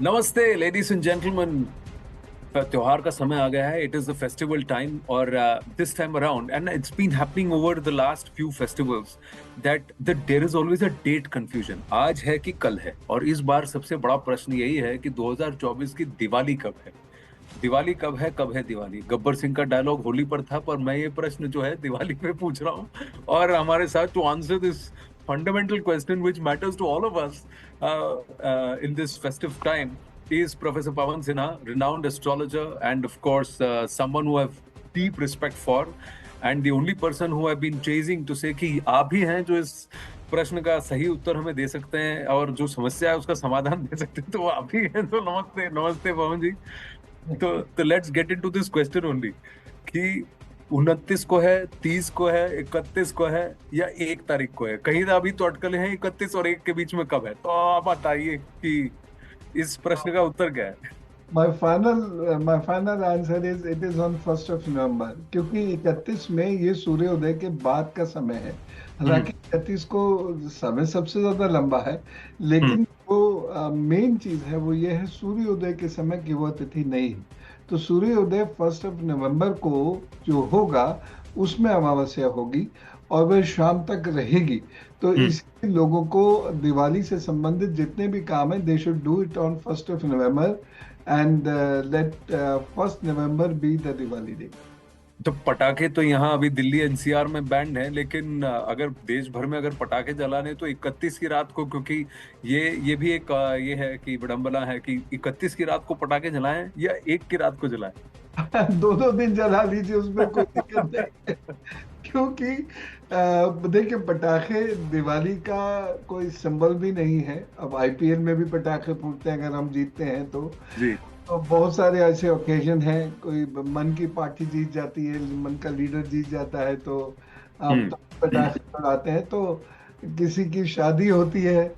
नमस्ते ladies and gentleman. त्योहार का समय आ गया है। It is the festival time और this time around and it's been happening over the last few festivals that the there is always a date confusion. आज है कि कल है, और इस बार सबसे बड़ा प्रश्न यही है कि 2024 की दिवाली कब है। दिवाली कब है दिवाली। गब्बर सिंह का डायलॉग होली पर था, पर मैं ये प्रश्न जो है दिवाली पे पूछ रहा हूँ। और हमारे साथ to answer this fundamental question which matters to all of us in this festive time is Professor Pawan Sinha, renowned astrologer, and of course, someone who I have deep respect for, and the only person who I've been chasing to say कि आप ही हैं जो इस प्रश्न का सही उत्तर हमें दे सकते हैं और जो समस्या है उसका समाधान दे सकते हैं, तो वो आप ही हैं। तो नमस्ते नमस्ते पवन जी। तो let's get into this question only कि 29 को है, 30 को है, 31 को है, या 1 तारीख को है। कहीं ना अभी तो अटकले हैं 31 और 1 के बीच में कब है। तो आप बताइए कि इस प्रश्न का उत्तर क्या है। My final answer is it is on 1st of November, क्योंकि 31 में ये सूर्योदय के बाद का समय है। हम्म। हालांकि 31 को समय सबसे ज्यादा लंबा है, हम्म। लेकिन जो मेन चीज है वो ये है, सूर्योदय के समय की वह तिथि नहीं है। तो सूर्योदय 1st of November को जो होगा उसमें अमावस्या होगी और वह शाम तक रहेगी। तो हम्म। इसलिए लोगों को दिवाली से संबंधित जितने भी काम है, they should do it on 1st of November and let 1st November be the Diwali day. तो पटाखे तो यहाँ अभी दिल्ली एनसीआर में बैंड है, लेकिन अगर देश भर में अगर पटाखे जलाने तो 31 की रात को, क्योंकि ये भी एक ये है कि विडंबना है कि 31 की रात को पटाखे जलाएं या 1 की रात को जलाएं। दो दो दिन जला लीजिए, उसमें कोई दिक्कत नहीं है। क्योंकि देखिए, पटाखे दिवाली का कोई सिंबल भी नहीं है। अब आईपीएल में भी पटाखे फूटते हैं अगर हम जीतते हैं जी। तो बहुत सारे ऐसे ओकेजन हैं। कोई मन की पार्टी जीत जाती है, मन का लीडर जीत जाता है, तो हम हम्म। तो पटाखे उड़ाते हैं। तो किसी की शादी होती है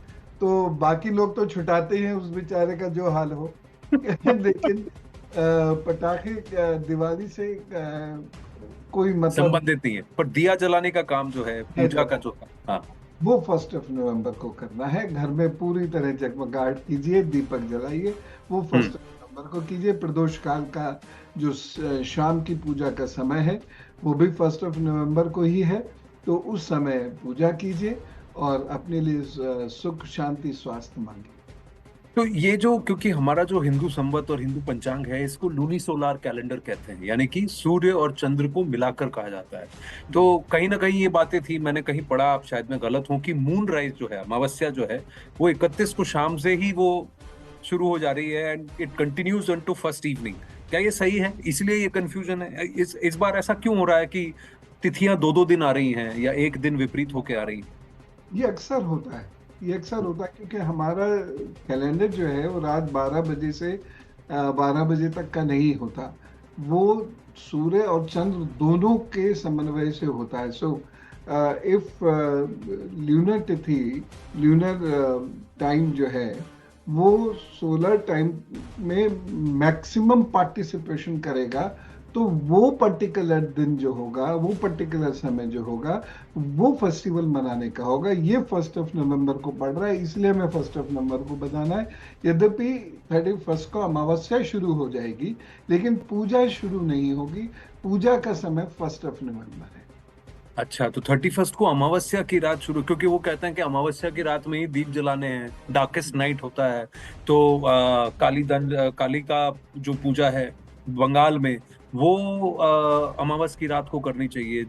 तो बाकी लोग तो छुटाते ही हैं, उस बेचारे का जो हाल हो। लेकिन पटाखे दिवाली से कोई मतलब संबंधित नहीं है, पर दिया जलाने का काम जो है, है पूजा जो का है जो। हाँ। वो 1st of November को करना है। घर में पूरी तरह जगमगाहट कीजिए, दीपक जलाइए। वो हम्म। 1st of November को कीजिए। प्रदोष काल का जो शाम की पूजा का समय है वो भी 1st of November को ही है। तो उस समय पूजा कीजिए और अपने लिए सुख शांति स्वास्थ्य मांगिए। तो ये जो, क्योंकि हमारा जो हिंदू संवत और हिंदू पंचांग है इसको लूनी सोलार कैलेंडर कहते हैं, यानी कि सूर्य और चंद्र को मिलाकर कहा जाता है। तो कहीं ना कहीं ये बातें थी, मैंने कहीं पढ़ा, आप शायद मैं गलत हूं, कि मून राइज जो है, अमावस्या जो है, वो 31 को शाम से ही वो शुरू हो जा रही है and it continues on to first evening. क्या ये सही है? इसलिए ये कंफ्यूजन है। इस बार ऐसा क्यों हो रहा है कि तिथियां दो दो दिन आ रही हैं या एक दिन विपरीत होके आ रही ये अक्सर होता है। ये अक्सर होता है क्योंकि हमारा कैलेंडर जो है वो रात 12 बजे से 12 बजे तक का नहीं होता। वो सूर्य और चंद्र दोनों के समन्वय से होता है। सो इफ ल्यूनर तिथि, ल्यूनर टाइम जो है वो सोलर टाइम में मैक्सिमम पार्टिसिपेशन करेगा, तो वो पर्टिकुलर दिन जो होगा, वो पर्टिकुलर समय जो होगा, वो फेस्टिवल मनाने का होगा। ये 1st of November को पड़ रहा है, इसलिए हमें 1st of November को बताना है। यद्यपि 31 को अमावस्या शुरू हो जाएगी, लेकिन पूजा शुरू नहीं होगी। पूजा का समय 1st of November है। अच्छा, तो 31 को अमावस्या की रात शुरू, क्योंकि वो कहते हैं कि अमावस्या की रात में ही दीप जलाने हैं, डार्केस्ट नाइट होता है। तो काली का जो पूजा है बंगाल में, वो अमावस की रात को करनी चाहिए।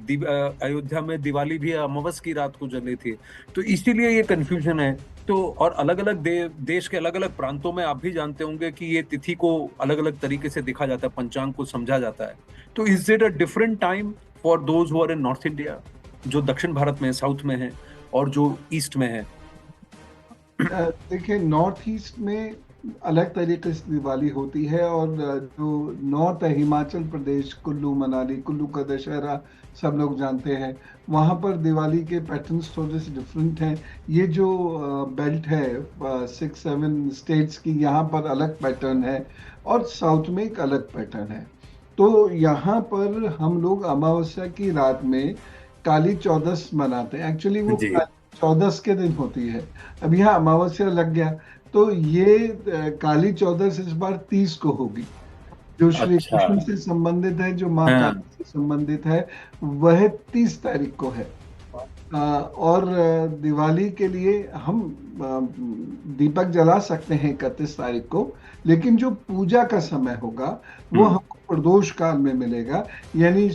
अयोध्या में दिवाली भी अमावस की रात को जली थी। तो इसीलिए ये कंफ्यूजन है। तो और अलग अलग देश के अलग अलग प्रांतों में आप भी जानते होंगे कि ये तिथि को अलग अलग तरीके से देखा जाता है, पंचांग को समझा जाता है। तो is it a different time for those who are in north India, जो दक्षिण भारत में, साउथ में है, और जो ईस्ट में है। देखिए, नॉर्थ ईस्ट में अलग तरीके से दिवाली होती है। और जो नॉर्थ है, हिमाचल प्रदेश, कुल्लू मनाली, कुल्लू का दशहरा सब लोग जानते हैं। वहाँ पर दिवाली के पैटर्न्स थोड़े से डिफरेंट हैं। ये जो बेल्ट है 6-7 स्टेट्स की, यहाँ पर अलग पैटर्न है और साउथ में एक अलग पैटर्न है। तो यहाँ पर हम लोग अमावस्या की रात में काली चौदस मनाते हैं। एक्चुअली वो जी। चौदस के दिन होती है। अब यहाँ अमावस्या लग गया तो ये काली चौदस इस बार 30 को होगी। जो श्री अच्छा। कृष्ण से संबंधित है, जो माँ हाँ। काली से संबंधित है, वह 30 तारीख को है। और दिवाली के लिए हम दीपक जला सकते हैं 31 तारीख को, लेकिन जो पूजा का समय होगा वो हम्म। हमको प्रदोष काल में मिलेगा। यानी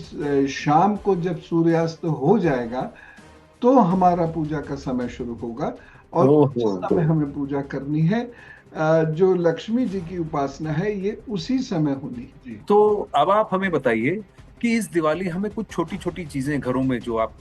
शाम को जब सूर्यास्त हो जाएगा तो हमारा पूजा का समय शुरू होगा, और ओहो। उस समय हमें पूजा करनी है। जो लक्ष्मी जी की उपासना है ये उसी समय होनी है जी। तो अब आप हमें बताइए कि इस दिवाली हमें कुछ छोटी छोटी चीजें घरों में जो आप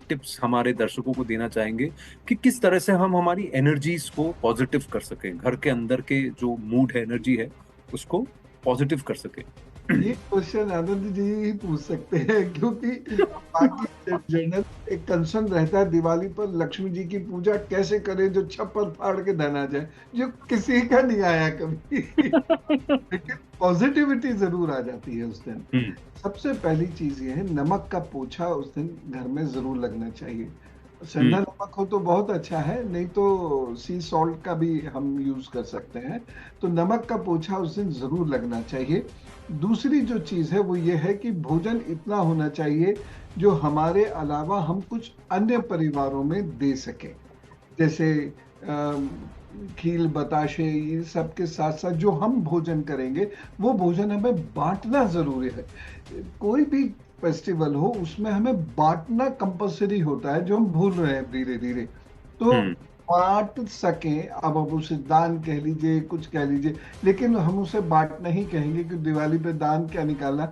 टिप्स हमारे दर्शकों को देना चाहेंगे कि किस तरह से हम हमारी एनर्जीज को पॉजिटिव कर सकें, घर के अंदर के जो मूड है, एनर्जी है, उसको पॉजिटिव कर सकें। ये क्वेश्चन आनंद जी ही पूछ सकते हैं, क्योंकि बाकी जनरल एक कंसर्न रहता है दिवाली पर लक्ष्मी जी की पूजा कैसे करें जो छप्पर फाड़ के धन आ जाए, जो किसी का नहीं आया कभी। लेकिन पॉजिटिविटी जरूर आ जाती है उस दिन। हम्म। सबसे पहली चीज ये है, नमक का पोछा उस दिन घर में जरूर लगना चाहिए। सेंधा हम्म। नमक हो तो बहुत अच्छा है, नहीं तो सी सॉल्ट का भी हम यूज कर सकते हैं। तो नमक का पोछा उस दिन जरूर लगना चाहिए। दूसरी जो चीज है वो ये है कि भोजन इतना होना चाहिए जो हमारे अलावा हम कुछ अन्य परिवारों में दे सके। जैसे अम, खील बताशे, ये सब के साथ साथ जो हम भोजन करेंगे वो भोजन हमें बांटना जरूरी है। कोई भी फेस्टिवल हो उसमें हमें बांटना कंपलसरी होता है, जो हम भूल रहे हैं धीरे धीरे। तो हम्म। बांट सकें, अब आप उसे दान कह लीजिए, कुछ कह लीजिए, लेकिन हम उसे बांटना ही कहेंगे कि दिवाली पे दान क्या निकालना,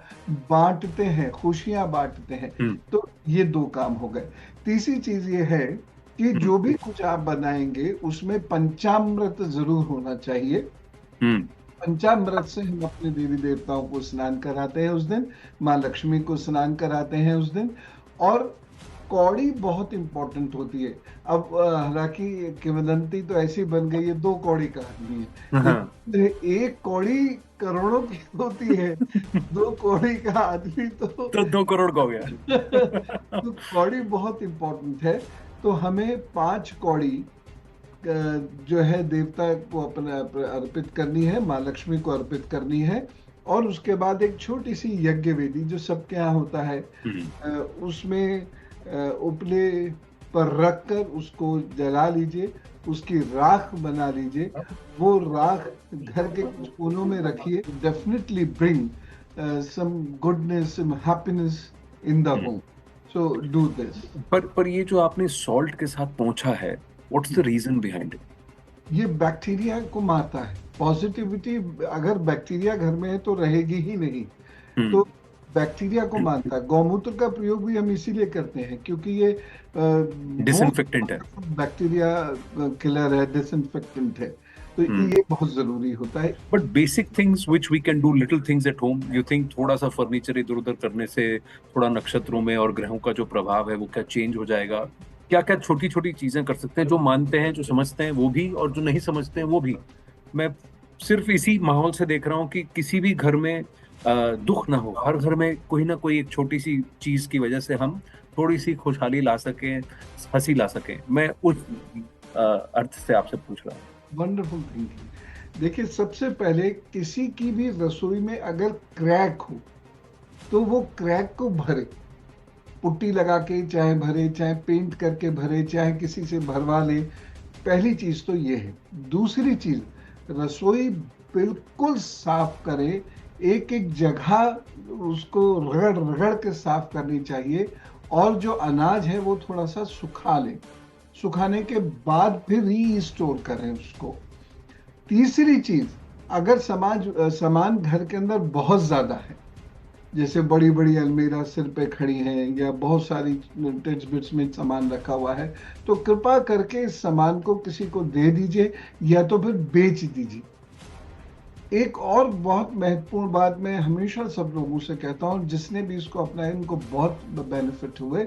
बांटते हैं, खुशियां बांटते हैं। हम्म। तो ये दो काम हो गए। तीसरी चीज ये है कि हम्म। जो भी कुछ आप बनाएंगे उसमें पंचामृत जरूर होना चाहिए। हम्म। पंचामृत से हम अपने देवी देवताओं को स्नान कराते हैं उस दिन, माँ लक्ष्मी को स्नान कराते हैं उस दिन। और कौड़ी बहुत इंपॉर्टेंट होती है। अब हालांकि किंवदंती तो ऐसी बन गई है, 2 कौड़ी कहानी है, हाँ। लेकिन एक कौड़ी करोड़ों की होती है, 2 कौड़ी का आदमी तो तो 2 करोड़ का हो गया। तो कौड़ी बहुत इंपॉर्टेंट है। तो हमें 5 कौड़ी जो है देवता को अपने अर्पित करनी है, माँ लक्ष्मी को अर्पित करनी है। और उसके बाद एक छोटी सी यज्ञ वेदी जो सबके यहाँ होता है, हम्म। उसमें उपले पर रखकर उसको जला लीजिए, उसकी राख बना लीजिए। वो राख घर के कुछ कोनों में रखिए, definitely bring some goodness, some happiness in the hmm. Home. So do this. पर ये जो आपने सॉल्ट के साथ पहुंचा है, what's the reason behind it? ये बैक्टीरिया को मारता है। पॉजिटिविटी, अगर बैक्टीरिया घर में है तो रहेगी ही नहीं। हम्म। तो बैक्टीरिया को मारता है। गौमूत्र का प्रयोग भी हम इसीलिए करते हैं क्योंकि ये बहुत डिसइंफेक्टेंट है। बैक्टीरिया किलर है, डिसइंफेक्टेंट है। तो हम्म। ये बहुत जरूरी होता है। But basic things which we can do, little things at home, you think थोड़ा सा फर्नीचर इधर उधर करने से थोड़ा नक्षत्रों में और ग्रहों का जो प्रभाव है वो क्या चेंज हो जाएगा? क्या क्या छोटी छोटी चीजें कर सकते हैं, जो मानते हैं, जो समझते हैं वो भी, और जो नहीं समझते हैं वो भी? मैं सिर्फ इसी माहौल से देख रहा हूँ कि किसी भी घर में दुख ना हो, हर घर में कोई ना कोई एक छोटी सी चीज की वजह से हम थोड़ी सी खुशहाली ला सकें, हंसी ला सकें। मैं उस अर्थ से आपसे पूछ रहा हूँ। Wonderful thinking. देखिए, सबसे पहले किसी की भी रसोई में अगर क्रैक हो तो वो क्रैक को भरे, पुट्टी लगा के चाहे भरे, चाहे पेंट करके भरे, चाहे किसी से भरवा ले। पहली चीज तो ये है। दूसरी चीज, रसोई बिल्कुल साफ करें। एक एक जगह उसको रगड़ रगड़ के साफ करनी चाहिए। और जो अनाज है वो थोड़ा सा सुखा लें, सुखाने के बाद फिर रीस्टोर करें उसको। तीसरी चीज, अगर सामान घर के अंदर बहुत ज्यादा है, जैसे बड़ी बड़ी अलमीरा सिर पे खड़ी हैं या बहुत सारी टिच बिट्स में सामान रखा हुआ है, तो कृपा करके इस सामान को किसी को दे दीजिए या तो फिर बेच दीजिए। एक और बहुत महत्वपूर्ण बात मैं हमेशा सब लोगों से कहता हूँ, जिसने भी इसको अपनाया उनको बहुत बेनिफिट हुए।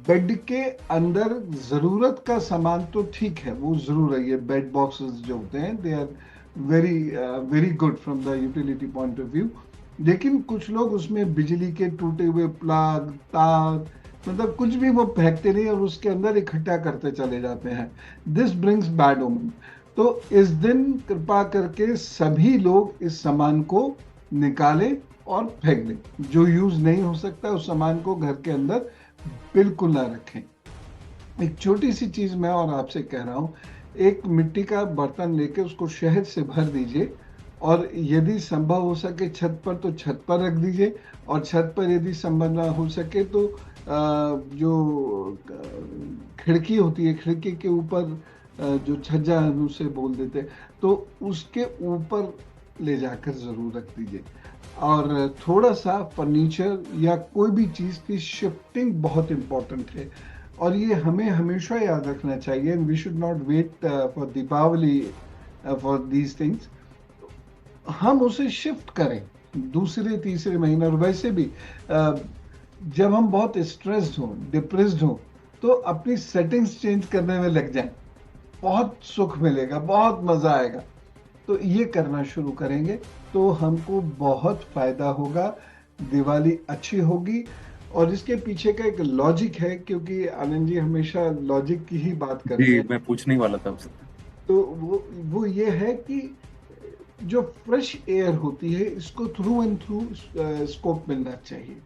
बेड के अंदर जरूरत का सामान तो ठीक है, वो जरूर है। ये बेड बॉक्सेस जो होते हैं, they are very very good from the utility point of view. लेकिन कुछ लोग उसमें बिजली के टूटे हुए प्लग, तार, मतलब कुछ भी वो फेंकते नहीं और उसके अंदर इकट्ठा करते चले जाते हैं। दिस ब्रिंग्स बैड ओमन। तो इस दिन कृपा करके सभी लोग इस सामान को निकालें और फेंक दें। जो यूज नहीं हो सकता उस सामान को घर के अंदर बिल्कुल ना रखें। एक छोटी सी चीज मैं और आपसे कह रहा हूँ, एक मिट्टी का बर्तन लेके उसको शहद से भर दीजिए, और यदि संभव हो सके छत पर तो छत पर रख दीजिए, और छत पर यदि संभव ना हो सके तो जो खिड़की होती है, खिड़की के ऊपर जो छज्जा हम उसे बोल देते हैं, तो उसके ऊपर ले जाकर जरूर रख दीजिए। और थोड़ा सा फर्नीचर या कोई भी चीज की शिफ्टिंग बहुत इंपॉर्टेंट है, और ये हमें हमेशा याद रखना चाहिए। We should not wait for Deepawali for these things. हम उसे शिफ्ट करें दूसरे तीसरे महीने। और वैसे भी जब हम बहुत स्ट्रेस्ड हों, डिप्रेस्ड हों, तो अपनी सेटिंग्स चेंज करने में लग जाएं, बहुत सुख मिलेगा, बहुत मजा आएगा। तो ये करना शुरू करेंगे तो हमको बहुत फायदा होगा, दिवाली अच्छी होगी। और इसके पीछे का एक लॉजिक है, क्योंकि आनंद जी हमेशा लॉजिक की ही बात करते जी, हैं। मैं पूछने ही वाला था आपसे। तो वो ये है कि जो फ्रेश एयर होती है इसको थ्रू एंड थ्रू स्कोप मिलना चाहिए।